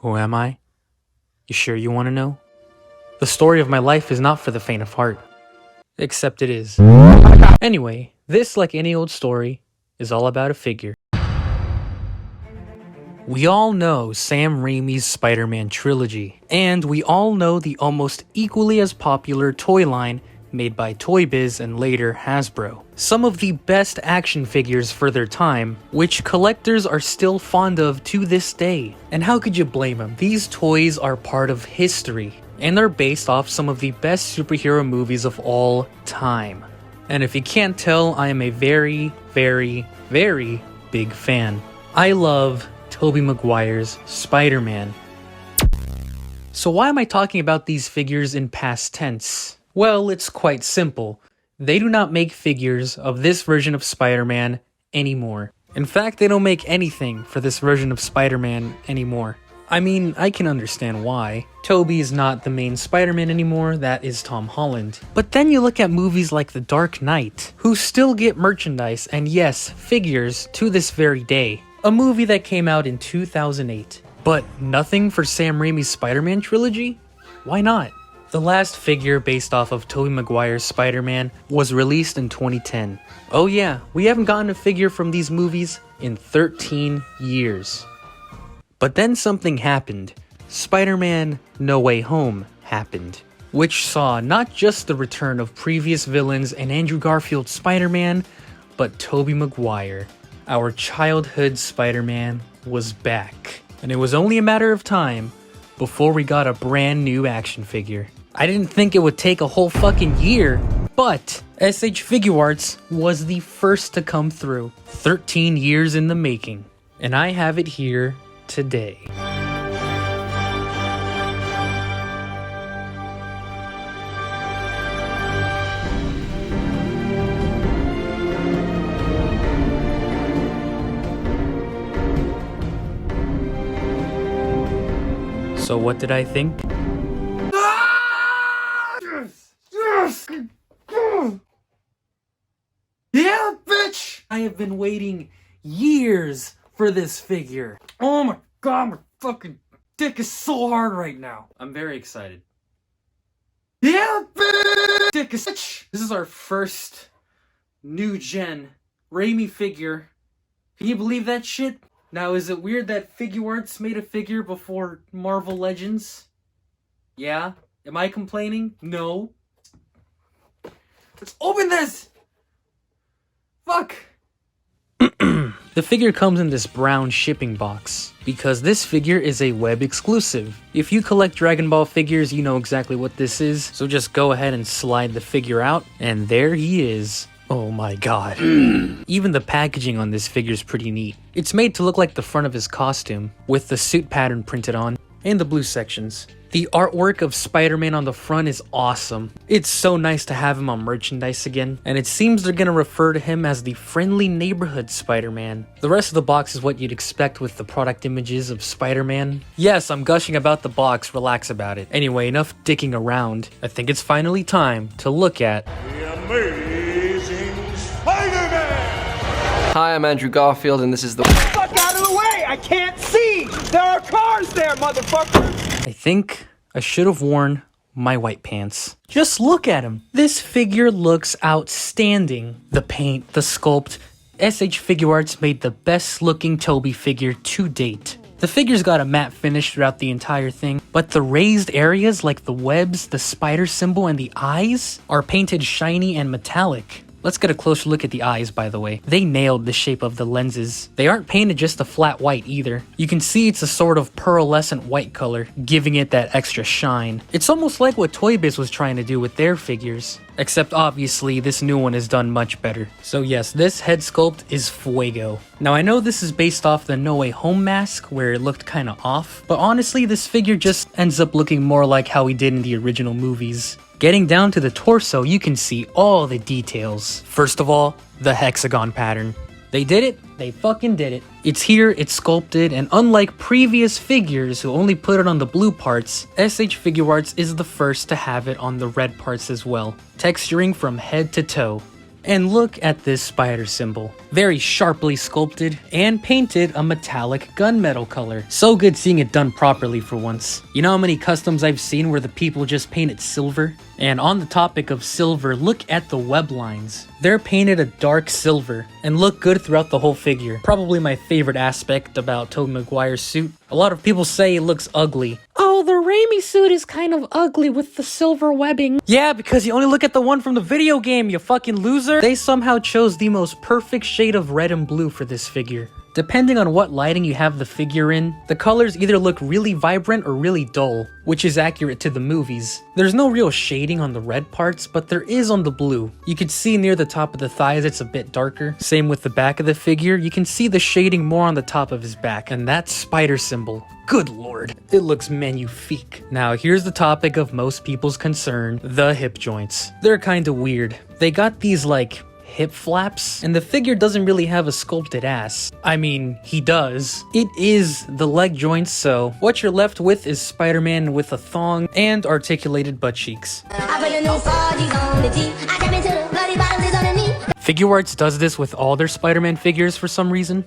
Who am I? You sure you want to know? The story of my life is not for the faint of heart. Except it is. Anyway, this, like any old story, is all about a figure. We all know Sam Raimi's Spider-Man trilogy, and we all know the almost equally as popular toy line made by Toy Biz and later Hasbro. Some of the best action figures for their time, which collectors are still fond of to this day. And how could you blame them? These toys are part of history, and they're based off some of the best superhero movies of all time. And if you can't tell, I am a very, very, very big fan. I love Tobey Maguire's Spider-Man. So why am I talking about these figures in past tense? Well, it's quite simple. They do not make figures of this version of Spider-Man anymore. In fact, they don't make anything for this version of Spider-Man anymore. I mean, I can understand why. Tobey is not the main Spider-Man anymore, that is Tom Holland. But then you look at movies like The Dark Knight, who still get merchandise and yes, figures to this very day. A movie that came out in 2008. But nothing for Sam Raimi's Spider-Man trilogy? Why not? The last figure based off of Tobey Maguire's Spider-Man was released in 2010. Oh yeah, we haven't gotten a figure from these movies in 13 years. But then something happened. Spider-Man No Way Home happened, which saw not just the return of previous villains and Andrew Garfield's Spider-Man, but Tobey Maguire. Our childhood Spider-Man was back. And it was only a matter of time before we got a brand new action figure. I didn't think it would take a whole fucking year, but SH Figuarts was the first to come through. 13 years in the making. And I have it here today. So what did I think? Yeah, bitch! I have been waiting years for this figure. Oh my god, my fucking dick is so hard right now. I'm very excited. Yeah, bitch! Dick is bitch! This is our first new gen Raimi figure. Can you believe that shit? Now, is it weird that Figuarts made a figure before Marvel Legends? Yeah? Am I complaining? No. Let's open this! Fuck! The figure comes in this brown shipping box, because this figure is a web exclusive. If you collect Dragon Ball figures, you know exactly what this is, so just go ahead and slide the figure out, and there he is. Oh my god. Even the packaging on this figure is pretty neat. It's made to look like the front of his costume, with the suit pattern printed on, and the blue sections. The artwork of Spider-Man on the front is awesome. It's so nice to have him on merchandise again, and it seems they're gonna refer to him as the friendly neighborhood Spider-Man. The rest of the box is what you'd expect with the product images of Spider-Man. Yes, I'm gushing about the box, relax about it. Anyway, enough dicking around. I think it's finally time to look at the Amazing Spider-Man! Hi, I'm Andrew Garfield, and this is the— Fuck out of the way! I can't see! There are cars there, motherfucker! I think I should have worn my white pants. Just look at him. This figure looks outstanding. The paint, the sculpt. SH Figuarts made the best looking Tobey figure to date. The figure's got a matte finish throughout the entire thing, but the raised areas like the webs, the spider symbol, and the eyes are painted shiny and metallic. Let's get a closer look at the eyes, by the way. They nailed the shape of the lenses. They aren't painted just a flat white either. You can see it's a sort of pearlescent white color, giving it that extra shine. It's almost like what Toy Biz was trying to do with their figures. Except obviously, this new one is done much better. So yes, this head sculpt is fuego. Now I know this is based off the No Way Home mask, where it looked kinda off, but honestly this figure just ends up looking more like how he did in the original movies. Getting down to the torso, you can see all the details. First of all, the hexagon pattern. They did it, they fucking did it. It's here, it's sculpted, and unlike previous figures who only put it on the blue parts, SH Figuarts is the first to have it on the red parts as well, texturing from head to toe. And look at this spider symbol. Very sharply sculpted and painted a metallic gunmetal color. So good seeing it done properly for once. You know how many customs I've seen where the people just paint it silver? And on the topic of silver, look at the web lines. They're painted a dark silver and look good throughout the whole figure. Probably my favorite aspect about Tobey Maguire's suit. A lot of people say it looks ugly. Oh, the Raimi suit is kind of ugly with the silver webbing. Yeah, because you only look at the one from the video game, you fucking loser. They somehow chose the most perfect shade of red and blue for this figure. Depending on what lighting you have the figure in, the colors either look really vibrant or really dull, which is accurate to the movies. There's no real shading on the red parts, but there is on the blue. You can see near the top of the thighs it's a bit darker. Same with the back of the figure, you can see the shading more on the top of his back, and that spider symbol. Good lord, it looks magnifique. Now here's the topic of most people's concern, the hip joints. They're kinda weird. They got these like hip flaps, and the figure doesn't really have a sculpted ass. I mean, he does. It is the leg joints, so what you're left with is Spider-Man with a thong and articulated butt cheeks. Figuarts does this with all their Spider-Man figures for some reason.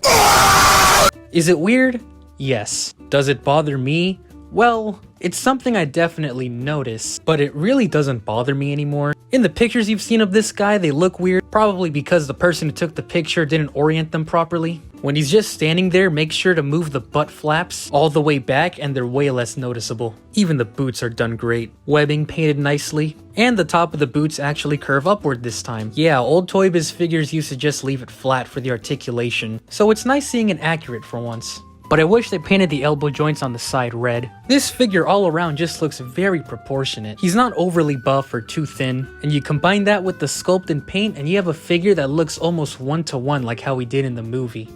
Is it weird? Yes. Does it bother me? Well, it's something I definitely notice, but it really doesn't bother me anymore. In the pictures you've seen of this guy, they look weird, probably because the person who took the picture didn't orient them properly. When he's just standing there, make sure to move the butt flaps all the way back and they're way less noticeable. Even the boots are done great. Webbing painted nicely. And the top of the boots actually curve upward this time. Yeah, old Toy Biz figures used to just leave it flat for the articulation, so it's nice seeing it accurate for once. But I wish they painted the elbow joints on the side red. This figure all around just looks very proportionate. He's not overly buff or too thin, and you combine that with the sculpt and paint and you have a figure that looks almost one-to-one like how he did in the movie.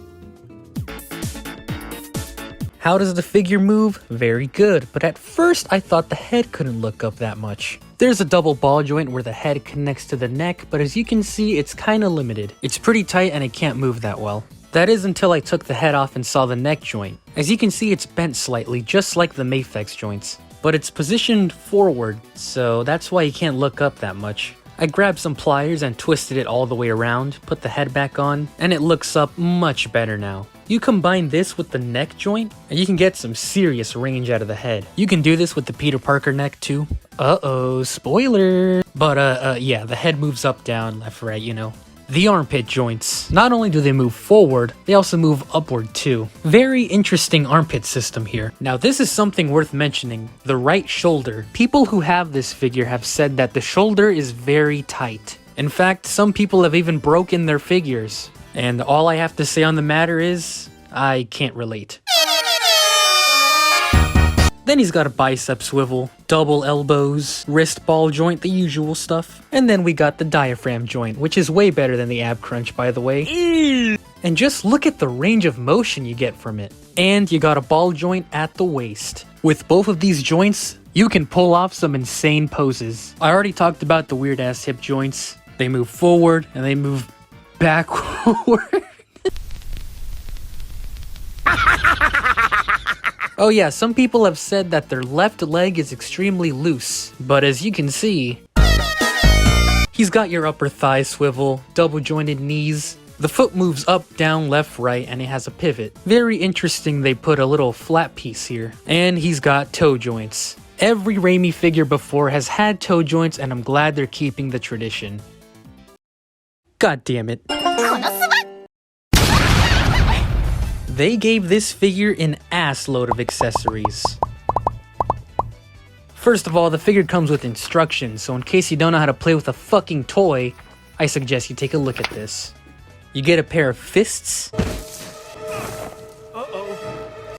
How does the figure move? Very good, but at first I thought the head couldn't look up that much. There's a double ball joint where the head connects to the neck, but as you can see, it's kinda limited. It's pretty tight and it can't move that well. That is until I took the head off and saw the neck joint. As you can see, it's bent slightly, just like the Mafex joints. But it's positioned forward, so that's why you can't look up that much. I grabbed some pliers and twisted it all the way around, put the head back on, and it looks up much better now. You combine this with the neck joint, and you can get some serious range out of the head. You can do this with the Peter Parker neck too. Uh-oh, spoiler! But yeah, the head moves up, down, left, right, you know. The armpit joints. Not only do they move forward, they also move upward too. Very interesting armpit system here. Now this is something worth mentioning, the right shoulder. People who have this figure have said that the shoulder is very tight. In fact, some people have even broken their figures. And all I have to say on the matter is, I can't relate. Then he's got a bicep swivel, double elbows, wrist ball joint, the usual stuff. And then we got the diaphragm joint, which is way better than the ab crunch, by the way. And just look at the range of motion you get from it. And you got a ball joint at the waist. With both of these joints, you can pull off some insane poses. I already talked about the weird ass hip joints. They move forward and they move backward. Oh yeah, some people have said that their left leg is extremely loose, but as you can see, he's got your upper thigh swivel, double jointed knees, the foot moves up, down, left, right, and it has a pivot. Very interesting they put a little flat piece here. And he's got toe joints. Every Raimi figure before has had toe joints and I'm glad they're keeping the tradition. God damn it. They gave this figure an ass load of accessories. First of all, the figure comes with instructions, so in case you don't know how to play with a fucking toy, I suggest you take a look at this. You get a pair of fists.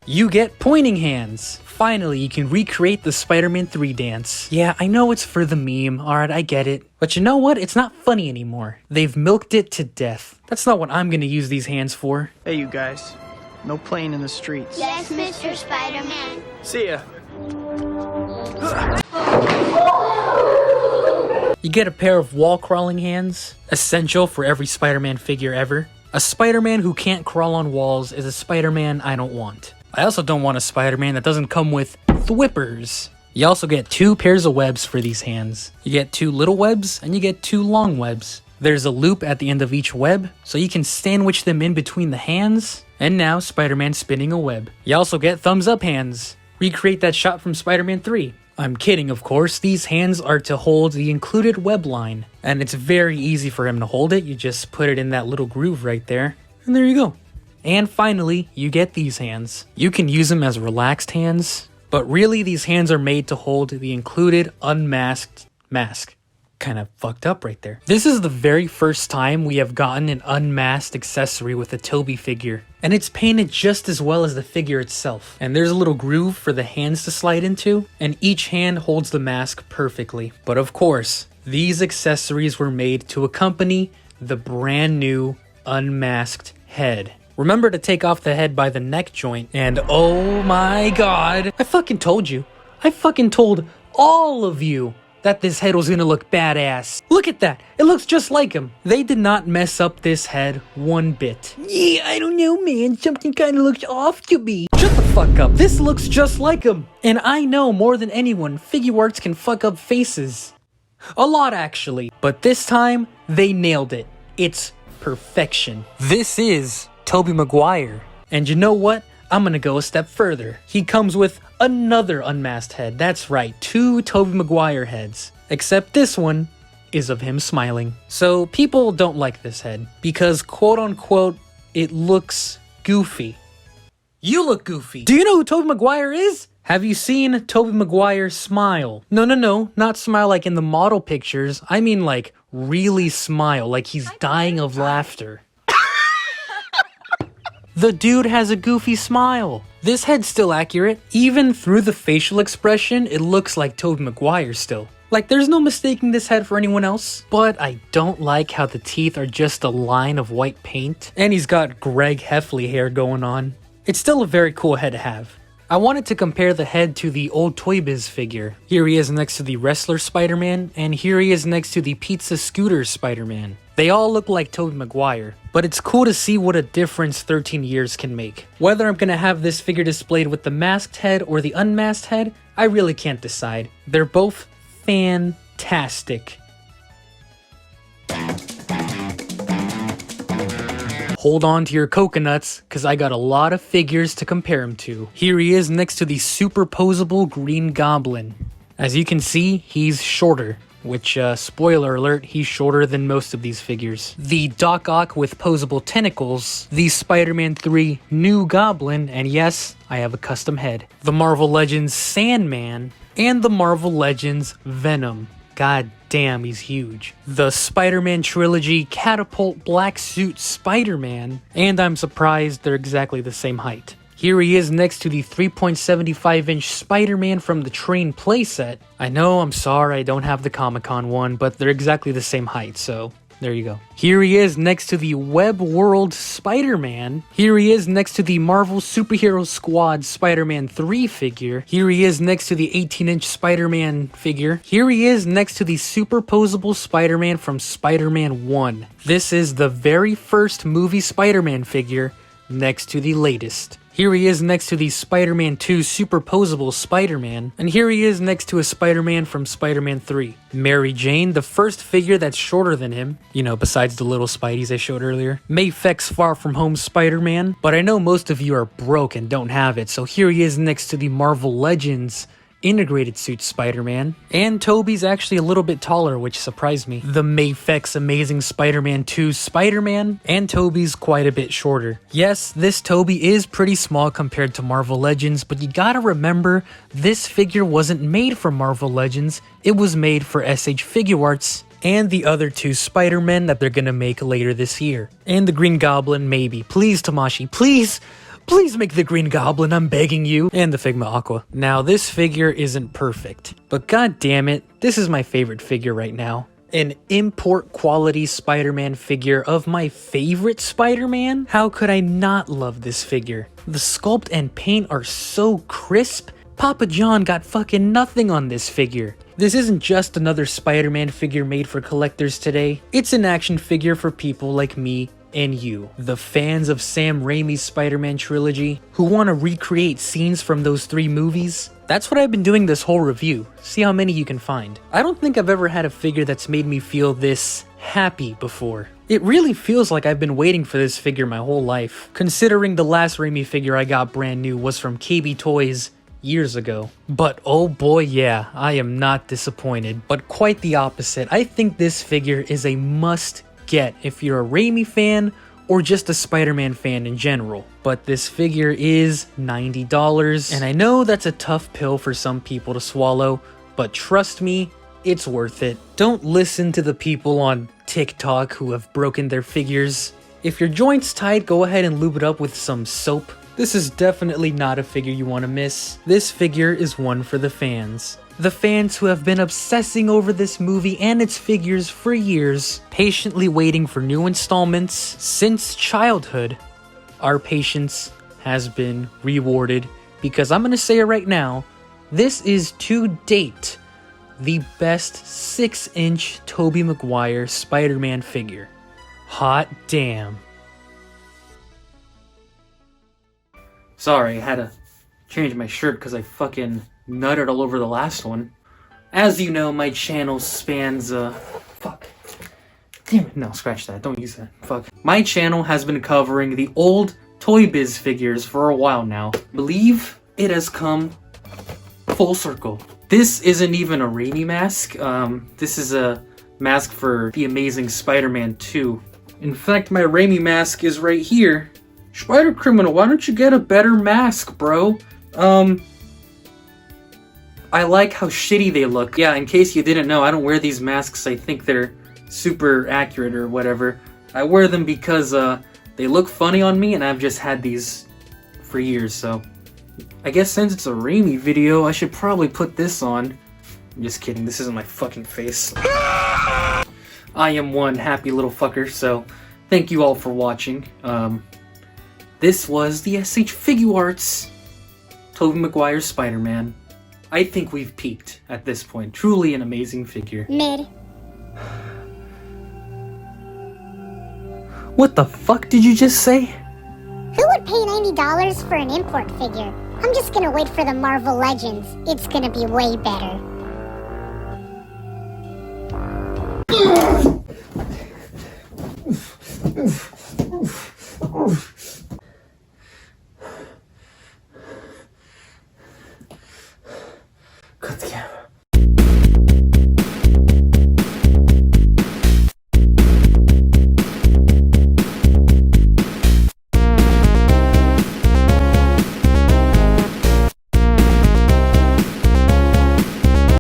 You get pointing hands. Finally, you can recreate the Spider-Man 3 dance. Yeah, I know it's for the meme, alright, I get it. But you know what? It's not funny anymore. They've milked it to death. That's not what I'm gonna use these hands for. Hey, you guys. No playing in the streets. Yes, Mr. Spider-Man. See ya. You get a pair of wall-crawling hands. Essential for every Spider-Man figure ever. A Spider-Man who can't crawl on walls is a Spider-Man I don't want. I also don't want a Spider-Man that doesn't come with thwippers. You also get 2 pairs of webs for these hands. You get 2 little webs and you get 2 long webs. There's a loop at the end of each web, so you can sandwich them in between the hands. And now Spider-Man spinning a web. You also get thumbs up hands. Recreate that shot from Spider-Man 3. I'm kidding, of course. These hands are to hold the included web line. And it's very easy for him to hold it. You just put it in that little groove right there. And there you go. And finally, you get these hands. You can use them as relaxed hands, but really these hands are made to hold the included unmasked mask. Kind of fucked up right there. This is the very first time we have gotten an unmasked accessory with a Tobey figure. And it's painted just as well as the figure itself. And there's a little groove for the hands to slide into, and each hand holds the mask perfectly. But of course, these accessories were made to accompany the brand new unmasked head. Remember to take off the head by the neck joint, and oh my god, I fucking told you. I fucking told all of you that this head was gonna look badass. Look at that, it looks just like him. They did not mess up this head one bit. Yeah, I don't know, man, something kinda looks off to me. Shut the fuck up, this looks just like him. And I know more than anyone, Figuarts can fuck up faces. A lot actually, but this time, they nailed it. It's perfection. This is Tobey Maguire. And you know what? I'm gonna go a step further. He comes with another unmasked head. That's right, 2 Tobey Maguire heads. Except this one is of him smiling. So people don't like this head because quote unquote, it looks goofy. You look goofy. Do you know who Tobey Maguire is? Have you seen Tobey Maguire smile? No, not smile like in the model pictures. I mean like really smile, like he's dying of laughter. The dude has a goofy smile. This head's still accurate. Even through the facial expression, it looks like Tobey Maguire still. Like there's no mistaking this head for anyone else. But I don't like how the teeth are just a line of white paint. And he's got Greg Heffley hair going on. It's still a very cool head to have. I wanted to compare the head to the old Toy Biz figure. Here he is next to the wrestler Spider-Man, and here he is next to the pizza scooter Spider-Man. They all look like Tobey Maguire, but it's cool to see what a difference 13 years can make. Whether I'm gonna have this figure displayed with the masked head or the unmasked head, I really can't decide. They're both fantastic. Hold on to your coconuts, cause I got a lot of figures to compare him to. Here he is next to the superposable Green Goblin. As you can see, he's shorter. Which, spoiler alert, he's shorter than most of these figures. The Doc Ock with posable tentacles, the Spider-Man 3 New Goblin, and yes, I have a custom head. The Marvel Legends Sandman, and the Marvel Legends Venom. God damn, he's huge. The Spider-Man Trilogy Catapult Black Suit Spider-Man, and I'm surprised they're exactly the same height. Here he is next to the 3.75-inch Spider-Man from the Train playset. I know, I'm sorry I don't have the Comic-Con one, but they're exactly the same height, so there you go. Here he is next to the Web World Spider-Man. Here he is next to the Marvel Superhero Squad Spider-Man 3 figure. Here he is next to the 18-inch Spider-Man figure. Here he is next to the superposable Spider-Man from Spider-Man 1. This is the very first movie Spider-Man figure next to the latest. Here he is next to the Spider-Man 2 superposable Spider-Man, and here he is next to a Spider-Man from Spider-Man 3. Mary Jane, the first figure that's shorter than him, you know, besides the little Spideys I showed earlier. Mayfek's Far From Home Spider-Man, but I know most of you are broke and don't have it, so here he is next to the Marvel Legends Integrated Suit Spider-Man, and Tobey's actually a little bit taller, which surprised me. The Mayfek's Amazing Spider-Man 2 Spider-Man, and Tobey's quite a bit shorter. Yes, this Tobey is pretty small compared to Marvel Legends, but you gotta remember, this figure wasn't made for Marvel Legends, it was made for SH Figuarts, and the other 2 Spider-Men that they're gonna make later this year. And the Green Goblin, maybe. Please, Tamashii, please! Please make the Green Goblin, I'm begging you. And the Figma Aqua. Now, this figure isn't perfect, but god damn it, this is my favorite figure right now. An import quality Spider-Man figure of my favorite Spider-Man? How could I not love this figure? The sculpt and paint are so crisp. Papa John got fucking nothing on this figure. This isn't just another Spider-Man figure made for collectors today. It's an action figure for people like me and you, the fans of Sam Raimi's Spider-Man trilogy, who want to recreate scenes from those 3 movies. That's what I've been doing this whole review, see how many you can find. I don't think I've ever had a figure that's made me feel this happy before. It really feels like I've been waiting for this figure my whole life, considering the last Raimi figure I got brand new was from KB Toys years ago. But oh boy, yeah, I am not disappointed, but quite the opposite. I think this figure is a must get if you're a Raimi fan or just a Spider-Man fan in general. But this figure is $90, and I know that's a tough pill for some people to swallow, but trust me, it's worth it. Don't listen to the people on TikTok who have broken their figures. If your joint's tight, go ahead and lube it up with some soap. This is definitely not a figure you want to miss. This figure is one for the fans. The fans who have been obsessing over this movie and its figures for years, patiently waiting for new installments since childhood. Our patience has been rewarded because I'm going to say it right now, this is to date the best 6-inch Tobey Maguire Spider-Man figure. Hot damn. Sorry, I had to change my shirt because I fucking nutted all over the last one. As you know, my channel spans, fuck. Damn it, no, scratch that, don't use that, fuck. My channel has been covering the old Toy Biz figures for a while now. I believe it has come full circle. This isn't even a Raimi mask, this is a mask for The Amazing Spider-Man 2. In fact, my Raimi mask is right here. Spider-Criminal, why don't you get a better mask, bro? I like how shitty they look. Yeah, in case you didn't know, I don't wear these masks. I think they're super accurate or whatever. I wear them because they look funny on me, and I've just had these for years, so I guess since it's a Raimi video, I should probably put this on. I'm just kidding, this isn't my fucking face. I am one happy little fucker, so thank you all for watching. This was the SH Figuarts Tobey Maguire Spider-Man. I think we've peaked at this point. Truly an amazing figure. Mid. What the fuck did you just say? Who would pay $90 for an import figure? I'm just gonna wait for the Marvel Legends. It's gonna be way better. Oof, oof, oof.